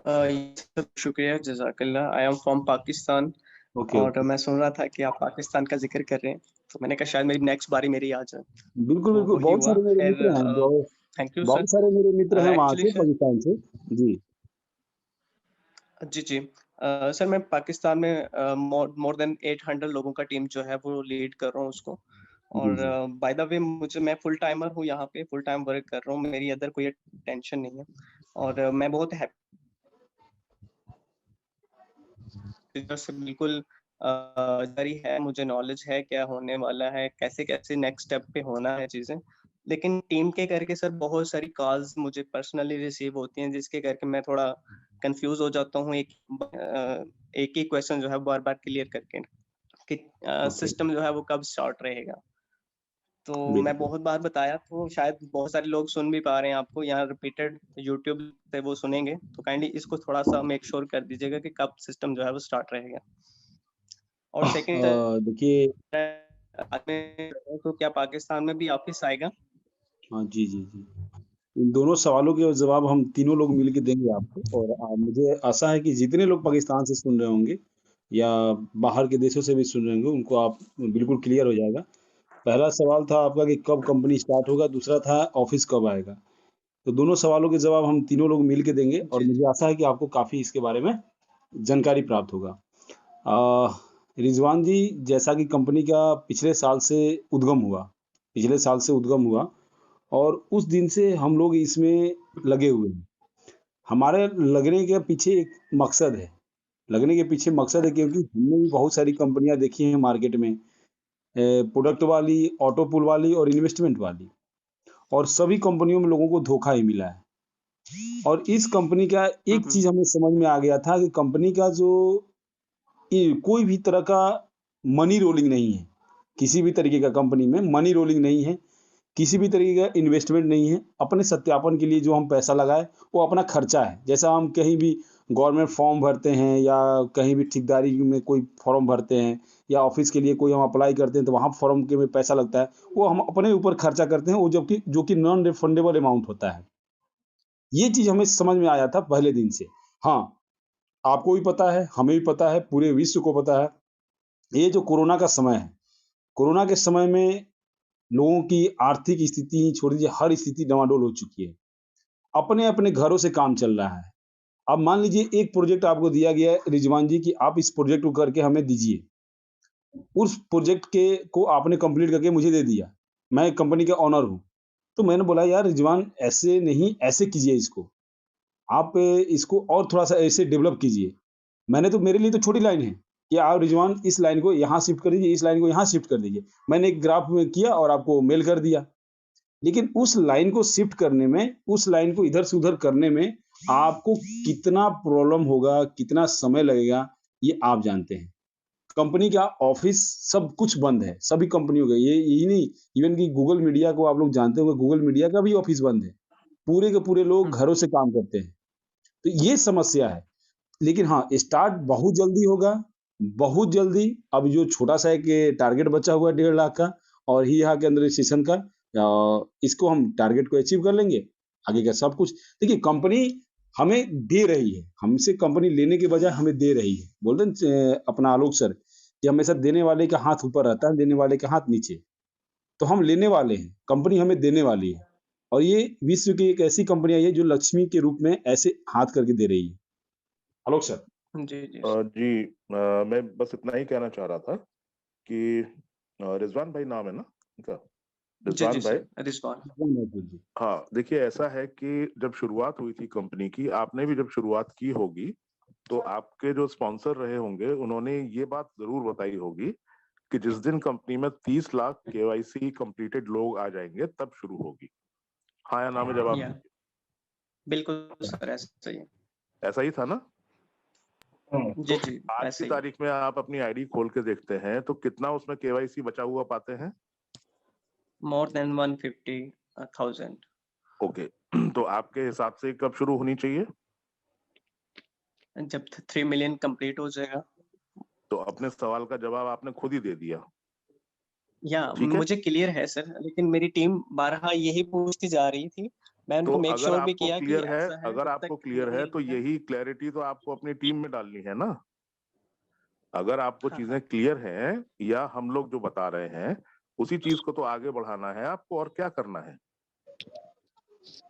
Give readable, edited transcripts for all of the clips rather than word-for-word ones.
शुक्रिया, जज़ाकल्लाह। I am from Pakistan okay, और ओके। मैं सुन रहा था कि आप पाकिस्तान का ज़िक्र कर रहे हैं, तो मैंने कहा शायद मेरी नेक्स्ट बारी मेरी आ जाए, बिल्कुल, तो बिल्कुल। वही बहुत हुआ। सारे मेरे ख़ैर मित्र हैं जो थैंक यू सर। बहुत सारे मेरे मित्र हैं वहाँ एक्चुअली से, सर पाकिस्तान से। जी। जी, जी। सर मैं पाकिस्तान में मोर देन 800 लोगों का टीम जो है वो लीड कर रहा हूँ उसको जी, और जी। बाय द वे मैं फुल टाइमर हूँ यहाँ पे, फुल टाइम वर्क कर रहा हूँ, मेरी अदर कोई टेंशन नहीं है और मैं बहुत हैप्पी से बिल्कुल जारी है, मुझे नॉलेज है क्या होने वाला है, कैसे-कैसे नेक्स्ट स्टेप पे होना है चीज़ें। लेकिन टीम के करके सर बहुत सारी कॉल्स मुझे पर्सनली रिसीव होती हैं जिसके करके मैं थोड़ा कन्फ्यूज़ हो जाता हूँ एक ही क्वेश्चन जो है बार-बार क्लियर करके कि ओके, सिस्टम जो है वो कब स्टार्ट रहेगा। तो मैं बिल्कुल। बहुत बार बताया तो शायद बहुत सारे लोग सुन भी पा रहे हैं आपको यहाँ रिपीटेड यूट्यूब पे वो सुनेंगे, तो काइंडली इसको थोड़ा-सा मेक श्योर कर दीजिएगा कि कब सिस्टम जो है वो स्टार्ट रहेगा। और सेकंड देखिए तो क्या पाकिस्तान में भी ऑफिस आएगा? हाँ, जी, जी, जी। इन दोनों सवालों के जवाब हम तीनों लोग मिल के देंगे आपको और मुझे आशा है कि जितने लोग पाकिस्तान से सुन रहे होंगे या बाहर के देशों से भी सुन रहे होंगे, उनको आप बिल्कुल क्लियर हो जाएगा। पहला सवाल था आपका कि कब कंपनी स्टार्ट होगा, दूसरा था ऑफ़िस कब आएगा। तो दोनों सवालों के जवाब हम तीनों लोग मिल के देंगे और जी, जी। मुझे आशा है कि आपको काफ़ी इसके बारे में जानकारी प्राप्त होगा। अ, रिज़वान जी, जैसा कि कंपनी का पिछले साल से उद्गम हुआ और उस दिन से हम लोग इसमें लगे हुए हैं। हमारे लगने के पीछे एक मकसद है। लगने के पीछे मकसद है क्योंकि हमने भी बहुत सारी कंपनियाँ देखी हैं मार्केट में प्रोडक्ट वाली, ऑटो पूल वाली और इन्वेस्टमेंट वाली और सभी कंपनियों में लोगों को धोखा ही मिला है। और इस कंपनी का हुँ, एक हुँ। चीज़ हमें समझ में आ गया था कि कंपनी का जो ये कोई भी तरह का मनी रोलिंग नहीं है। किसी भी तरीके का कंपनी में मनी रोलिंग नहीं है। किसी भी तरीके का इन्वेस्टमेंट नहीं है। अपने सत्यापन के लिए जो हम पैसा लगाए, वो अपना खर्चा है। जैसा हम कहीं भी गवर्नमेंट फॉर्म भरते हैं या कहीं भी ठेकेदारी में कोई फॉर्म भरते हैं या ऑफ़िस के लिए कोई हम अप्लाई करते हैं, तो वहाँ फॉर्म के में पैसा लगता है। वो हम अपने ऊपर खर्चा करते हैं, वो जबकि जो कि नॉन रिफंडेबल अमाउंट होता है। ये चीज़ हमें समझ में आया था पहले दिन से। हाँ, आपको भी पता है, हमें भी पता है, पूरे विश्व को पता है, ये जो कोरोना का समय है, कोरोना के समय में लोगों की आर्थिक स्थिति छोड़ दीजिए, हर स्थिति डमाडोल हो चुकी है। अपने-अपने घरों से काम चल रहा है। अब मान लीजिए एक प्रोजेक्ट आपको दिया गया है रिजवान जी कि आप इस प्रोजेक्ट को करके हमें दीजिए। उस प्रोजेक्ट के को आपने कंप्लीट करके मुझे दे दिया। मैं कंपनी का ओनर हूँ। तो मैंने बोला यार रिजवान ऐसे नहीं, ऐसे कीजिए इसको। आप इसको और थोड़ा-सा ऐसे डेवलप कीजिए। मैंने तो मेरे लिए तो छोटी लाइन है कि आप रिजवान इस लाइन को यहाँ शिफ्ट कर दीजिए, इस लाइन को यहाँ शिफ्ट कर दीजिए। मैंने एक ग्राफ में किया और आपको मेल कर दिया। लेकिन उस लाइन को शिफ्ट करने में, उस लाइन को इधर से उधर करने में आपको कितना प्रॉब्लम होगा, कितना समय लगेगा, ये आप जानते हैं। कंपनी का ऑफ़िस सब कुछ बंद है, सभी कंपनियों का। ये यही नहीं, इवन कि गूगल मीडिया को आप लोग जानते होंगे, गूगल मीडिया का भी ऑफ़िस बंद है। पूरे के पूरे लोग हुँ, घरों से काम करते हैं। तो ये समस्या है। लेकिन हाँ, स्टार्ट बहुत जल्दी होगा, बहुत जल्दी। अब जो छोटा-सा एक टारगेट बचा हुआ है 1.5 लाख का और ही यहाँ के अंदर रजिस्ट्रेशन का इसको हम टारगेट को अचीव कर लेंगे। आगे का सब कुछ देखिए कंपनी हमें दे रही है, हमसे कंपनी लेने के बजाय हमें दे रही है। बोलते हैं अपना आलोक सर कि हमेशा देने वाले का हाथ ऊपर रहता है, लेने वाले का हाथ नीचे। तो हम लेने वाले हैं, कंपनी हमें देने वाली है और ये विश्व की एक ऐसी कंपनी आई है जो लक्ष्मी के रूप में ऐसे हाथ करके दे रही है। आलोक सर। जी, जी। जी मैं बस इतना ही कहना चाह रहा था कि रिजवान भाई नाम है ना इनका? जी, जी रिजवान भाई? Sir, respond. जी, हाँ, देखिए ऐसा है कि जब शुरुआत हुई थी कंपनी की, आपने भी जब शुरुआत की होगी, तो आपके जो स्पॉन्सर रहे होंगे, उन्होंने ये बात ज़रूर बताई होगी कि जिस दिन कंपनी में 30 लाख केवाईसी कंप्लीटेड लोग आ जाएँगे, तब शुरू होगी। हाँ या ना में जवाब या दीजिए। बिल्कुल सर, ऐसा ही है। ऐसा ही था ना? तो जी, जी, आज की ऐसे ही है। तारीख में आप अपनी आईडी खोल के देखते हैं, तो कितना उसमें केवाईसी बचा हुआ पाते हैं? More than 150,000 okay. तो आपके हिसाब से कब शुरू होनी चाहिए? जब 3 मिलियन कंप्लीट हो जाएगा। तो अपने सवाल का जवाब आपने खुद ही दे दिया। या ठीक है? मुझे क्लियर है सर, लेकिन मेरी टीम बारहा यही पूछती जा रही थी मैं तो उनको मेक अगर श्योर भी आपको किया कि क्लियर है, ऐसा है, अगर जब आपको तक क्लियर है नहीं तो है। यही क्लैरिटी तो आपको अपनी टीम में डालनी है ना। अगर आपको हाँ, चीजें हाँ। क्लियर हैं या हम लोग जो बता रहे हैं उसी चीज को तो आगे बढ़ाना है आपको, और क्या करना है।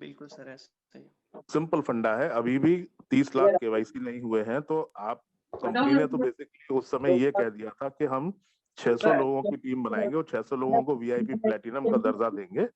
बिल्कुल सर, ऐसा ही। सिंपल फंडा है। अभी भी 30 लाख केवाईसी नहीं हुए हैं, तो आप, कंपनी ने तो बेसिकली उस समय ये कह दिया था कि हम 600 लोगों की टीम बनाएंगे और 600 लोगों को वीआईपी प्लेटिनम का दर्जा देंगे,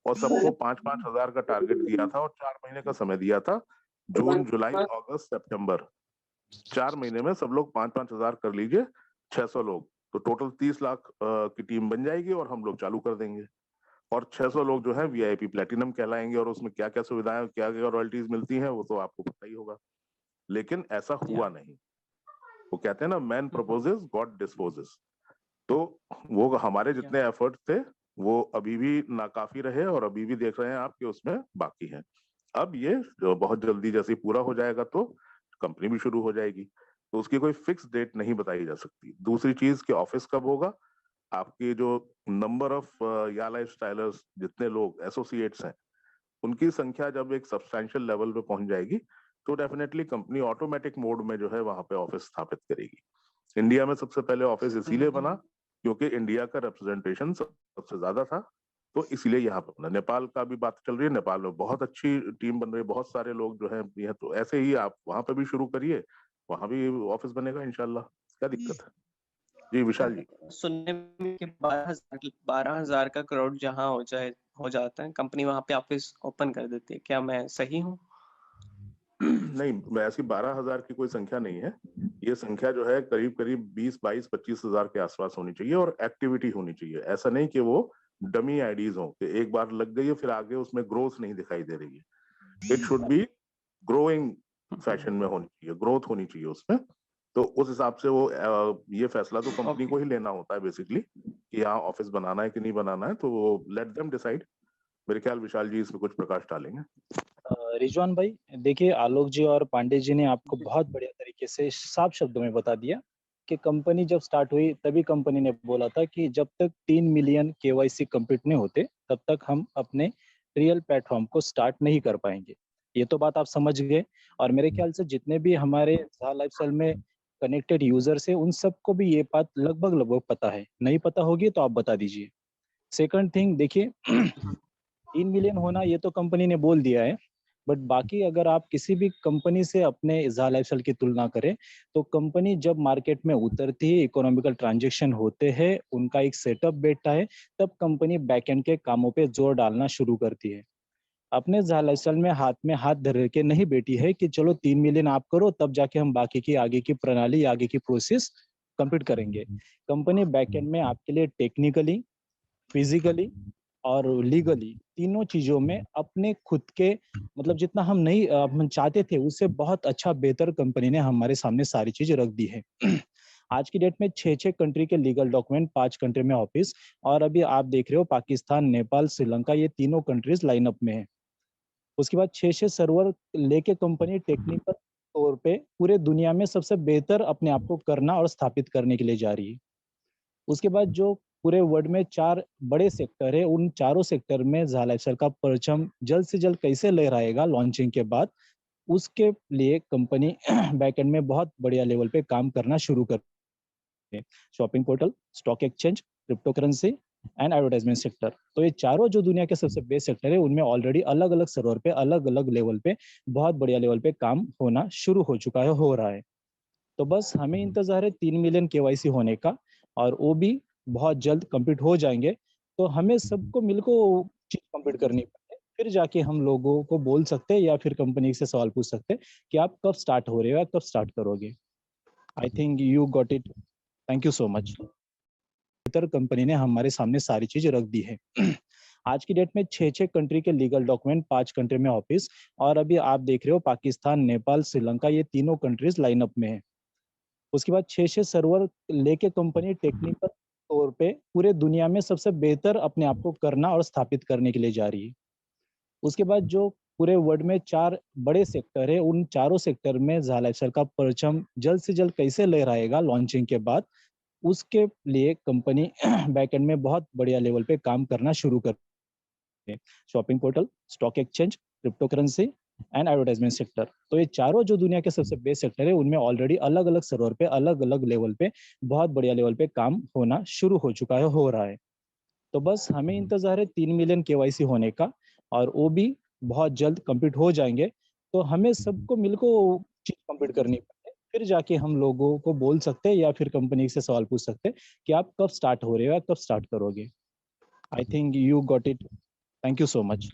और सबको 5-5 हजार का टारगेट दिया था और 4 महीने का समय दिया था। जून, जुलाई, अगस्त, सितंबर, 4 महीने में सब लोग 5-5 हजार कर लीजिए, 600 लोग, तो टोटल 30 लाख की टीम बन जाएगी और हम लोग चालू कर देंगे। और 600 लोग जो है वीआईपी प्लेटिनम कहलाएंगे, और उसमें क्या क्या सुविधाएं, क्या क्या रॉयल्टीज मिलती हैं वो तो आपको पता ही होगा। लेकिन ऐसा हुआ नहीं। वो कहते हैं ना, मैन प्रपोजेस गॉड डिस्पोजेस। तो वो हमारे जितने एफर्ट थे वो अभी भी नाकाफी रहे, और अभी भी देख रहे हैं आप कि उसमें बाकी है। अब ये जो बहुत जल्दी जैसे ही पूरा हो जाएगा तो कंपनी भी शुरू हो जाएगी, तो उसकी कोई फिक्स डेट नहीं बताई जा सकती। दूसरी चीज कि ऑफिस कब होगा, आपके जो नंबर ऑफ या लाइफ स्टाइलर्स, जितने लोग एसोसिएट्स हैं, उनकी संख्या जब एक सब्सटैंशियल लेवल पे पहुंच जाएगी तो डेफिनेटली कंपनी ऑटोमेटिक मोड में जो है वहां पे ऑफिस स्थापित करेगी। इंडिया में सबसे पहले ऑफिस इसीलिए बना क्योंकि इंडिया का रिप्रेजेंटेशन सबसे ज्यादा था, तो इसलिए यहाँ पे बना। नेपाल का भी बात चल रही है, नेपाल में बहुत अच्छी टीम बन रही है, बहुत सारे लोग जो है ये, तो ऐसे ही आप वहां पे भी शुरू करिए, वहां भी ऑफिस बनेगा इंशाल्लाह। क्या दिक्कत है जी विशाल जी? सुनने में कि 12,000 का क्राउड जहाँ हो जाता है, कंपनी वहां पे ऑफिस ओपन कर देती है। क्या मैं सही हूँ? नहीं, ऐसी 12,000 की कोई संख्या नहीं है। ये संख्या जो है करीब करीब 20-22-25 हजार के आसपास होनी चाहिए, और एक्टिविटी होनी चाहिए। ऐसा नहीं कि वो डमी आईडीज हो कि एक बार लग गई है फिर आगे उसमें ग्रोथ नहीं दिखाई दे रही है। It should be growing fashion में होनी चाहिए, ग्रोथ होनी चाहिए उसमें। तो उस हिसाब से वो ये फैसला तो कंपनी ओके। को ही लेना होता है बेसिकली, कि यहाँ ऑफिस बनाना है कि नहीं बनाना है, तो वो लेट देम डिसाइड। मेरे ख्याल विशाल जी इसमें कुछ प्रकाश डालेंगे। रिजवान भाई, देखिए आलोक जी और पांडे जी ने आपको बहुत बढ़िया तरीके से साफ शब्दों में बता दिया कि कंपनी जब स्टार्ट हुई तभी कंपनी ने बोला था कि जब तक 3 मिलियन केवाईसी कंप्लीट नहीं होते तब तक हम अपने रियल प्लेटफॉर्म को स्टार्ट नहीं कर पाएंगे। ये तो बात आप समझ गए, और मेरे ख्याल से जितने भी हमारे लाइफस्टाइल में कनेक्टेड यूजर्स है उन सबको भी ये बात लगभग लगभग पता है। नहीं पता होगी तो आप बता दीजिए। सेकंड थिंग, देखिए 3 मिलियन होना ये तो कंपनी ने बोल दिया है, बट बाकी अगर आप किसी भी कंपनी से अपने इज़ा लाइफस्टाइल की तुलना करें तो कंपनी जब मार्केट में उतरती है, इकोनॉमिकल ट्रांजैक्शन होते हैं, उनका एक सेटअप बैठता है, तब कंपनी बैकएंड के कामों पे जोर डालना शुरू करती है। अपने इज़ा लाइफस्टाइल में हाथ धर के नहीं बैठी है कि चलो 3 मिलियन आप करो तब जाके हम बाकी की आगे की प्रणाली, आगे की प्रोसेस कंप्लीट करेंगे। कंपनी बैकएंड में आपके लिए टेक्निकली, फिजिकली और लीगली तीनों चीजों में अपने खुद के मतलब जितना हम नहीं हम चाहते थे उससे बहुत अच्छा बेहतर कंपनी ने हमारे सामने सारी चीज रख दी है। आज की डेट में 6 कंट्री के लीगल डॉक्यूमेंट, 5 कंट्री में ऑफिस, और अभी आप देख रहे हो पाकिस्तान, नेपाल, श्रीलंका, ये तीनों कंट्रीज लाइनअप में है। उसके बाद 6 सर्वर लेके कंपनी टेक्निकल तौर पे पूरे दुनिया में सबसे बेहतर अपने आप को करना और स्थापित करने के लिए जा रही है। उसके बाद जो पूरे वर्ल्ड में 4 बड़े सेक्टर है, उन चारों सेक्टर में ज़ालाइसर का परचम जल्द से जल्द कैसे लहराएगा लॉन्चिंग के बाद, उसके लिए कंपनी बैकएंड में बहुत बढ़िया लेवल पे काम करना शुरू कर है। Shopping portal, stock exchange, crypto currency and advertisement sector. तो ये चारों जो दुनिया के सबसे बेस्ट सेक्टर है, उनमें ऑलरेडी अलग-अलग सर्वर पे, अलग-अलग लेवल पे, बहुत बढ़िया लेवल पे काम होना शुरू हो चुका है, हो रहा है। तो बस हमें इंतजार है 3 मिलियन केवाईसी होने का, और वो भी बहुत जल्द कंप्लीट हो जाएंगे। तो हमें सबको मिलकर वो चीज कंप्लीट करनी पड़े, फिर जाके हम लोगों को बोल सकते हैं या फिर कंपनी से सवाल पूछ सकते हैं कि आप कब स्टार्ट हो रहे हो या कब स्टार्ट करोगे। I think you got it. Thank you so much. इतर कंपनी ने हमारे सामने सारी चीज रख दी है। आज की डेट में 6 कंट्री के लीगल डॉक्यूमेंट, 5 कंट्री में ऑफिस, और अभी आप देख रहे हो पाकिस्तान, नेपाल, श्रीलंका, ये तीनों कंट्रीज लाइनअप में है। उसके बाद 6 सर्वर लेके कंपनी टेक्निकल तौर पे पूरे दुनिया में सबसे बेहतर अपने आप को करना और स्थापित करने के लिए जा रही है। उसके बाद जो पूरे वर्ल्ड में 4 बड़े सेक्टर है, उन चारों सेक्टर में ज़ालाइसर का परचम जल्द से जल्द कैसे लहराएगा लॉन्चिंग के बाद, उसके लिए कंपनी बैकएंड में बहुत बढ़िया लेवल पे काम करना शुरू कर है। Shopping portal, stock exchange, crypto currency and advertisement sector. तो ये चारों जो दुनिया के सबसे बेस्ट सेक्टर है, उनमें ऑलरेडी अलग अलग सर्वर पे, अलग अलग लेवल पे, बहुत बढ़िया लेवल पे काम होना शुरू हो चुका है, हो रहा है। तो बस हमें इंतजार है 3 मिलियन केवाईसी होने का, और वो भी बहुत जल्द कंप्लीट हो जाएंगे। तो हमें सबको मिलकर वो चीज कंप्लीट करनी पड़े, फिर जाके हम लोगों को बोल सकते हैं या फिर कंपनी से सवाल पूछ सकते हैं कि आप कब स्टार्ट हो रहे हो या कब स्टार्ट करोगे। I think you got it. Thank you so much.